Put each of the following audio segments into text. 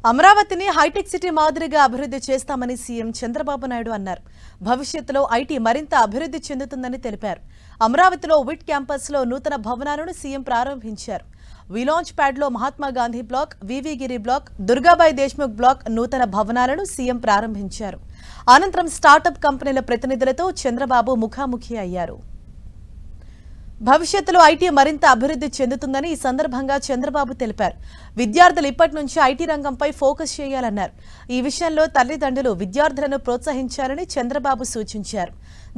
అమరావతిని hitech city మాదిరిగా అభివృద్ధి చేస్తామని సీఎం చంద్రబాబు నాయుడు అన్నారు. భవిష్యత్తులో ఐటీ మరింత అభివృద్ధి చెందుతుందని తెలిపారు. అమరావతిలో విట్ క్యాంపస్లో నూతన భవనాలను సీఎం ప్రారంభించారు. విలాంచ్ ప్యాడ్లో మహాత్మా గాంధీ బ్లాక్, వివి గిరి బ్లాక్, దుర్గాబాయి దేశ్ముఖ్ బ్లాక్ నూతన భవనాలను సీఎం ప్రారంభించారు. అనంతరం స్టార్టప్ కంపెనీల ప్రతినిధులతో చంద్రబాబు ముఖాముఖి అయ్యారు. భవిష్యత్తులో ఐటీ మరింత అభివృద్ధి చెందుతుందని ఈ సందర్భంగా చంద్రబాబు తెలిపారు. విద్యార్థులు ఇప్పటి నుంచి ఐటీ రంగంపై ఫోకస్ చేయాలన్నారు. ఈ విషయంలో తల్లిదండ్రులు విద్యార్థులను ప్రోత్సహించాలని చంద్రబాబు సూచించారు.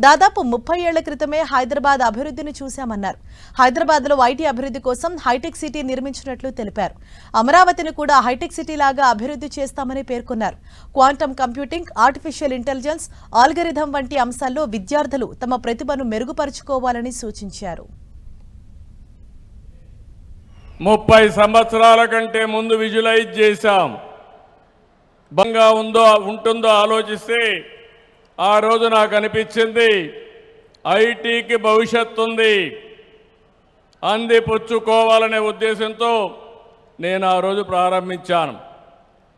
దాదాపు 30 ఏళ్ల క్రితమే హైదరాబాద్ అభివృద్ధిని చూశామన్నారు. హైదరాబాద్లో ఐటీ అభివృద్ధి కోసం హైటెక్ సిటీ నిర్మించినట్లు తెలిపారు. అమరావతిని కూడా హైటెక్ సిటీ లాగా అభివృద్ధి చేస్తామని పేర్కొన్నారు. Quantum computing, artificial intelligence, algorithm వంటి అంశాల్లో విద్యార్థులు తమ ప్రతిభను మెరుగుపరుచుకోవాలని సూచించారు. 30 సంవత్సరాల కంటే ముందు విజువలైజ్ చేశాం. బంగా ఉంటుందో ఆలోచిస్తే ఆ రోజు నాకు అనిపించింది ఐటీకి భవిష్యత్తు ఉంది, అందిపుచ్చుకోవాలనే ఉద్దేశంతో నేను ఆ రోజు ప్రారంభించాను.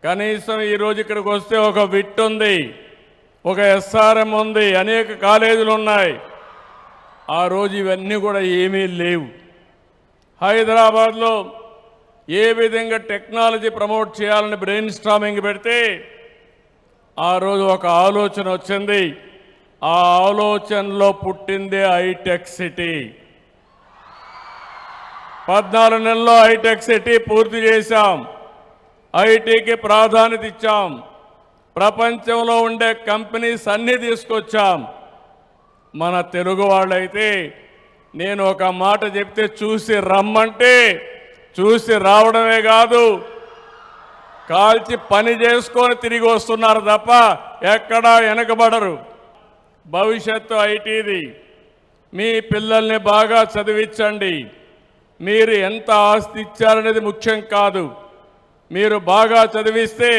కనీసం ఈరోజు ఇక్కడికి వస్తే ఒక విట్ ఉంది, ఒక ఎస్ఆర్ఎం ఉంది, అనేక కాలేజీలు ఉన్నాయి. ఆ రోజు ఇవన్నీ కూడా ఏమీ లేవు. హైదరాబాద్లో ఏ విధంగా టెక్నాలజీ ప్రమోట్ చేయాలని బ్రెయిన్ స్టార్మింగ్ పెడితే ఆ రోజు ఒక ఆలోచన వచ్చింది. ఆ ఆలోచనలో పుట్టిందే హైటెక్ సిటీ. 14 నెలల్లో హైటెక్ సిటీ పూర్తి చేశాం. ఐటీకి ప్రాధాన్యత ఇచ్చాం. ప్రపంచంలో ఉండే కంపెనీస్ అన్నీ తీసుకొచ్చాం. మన తెలుగు వాళ్ళైతే నేను ఒక మాట చెప్తే చూసి రమ్మంటే చూసి రావడమే కాదు, కాల్చి పని చేసుకొని తిరిగి వస్తున్నారు తప్ప ఎక్కడా వెనకబడరు. భవిష్యత్తు ఐటీది. మీ పిల్లల్ని బాగా చదివించండి. మీరు ఎంత ఆస్తి ఇచ్చారనేది ముఖ్యం కాదు. మీరు బాగా చదివిస్తే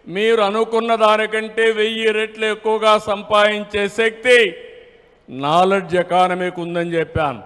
మీరు అనుకున్న దానికంటే 1000 రెట్లు ఎక్కువగా సంపాదించే శక్తి నాలెడ్జ్ ఎకానమీకి ఉందని చెప్పాను.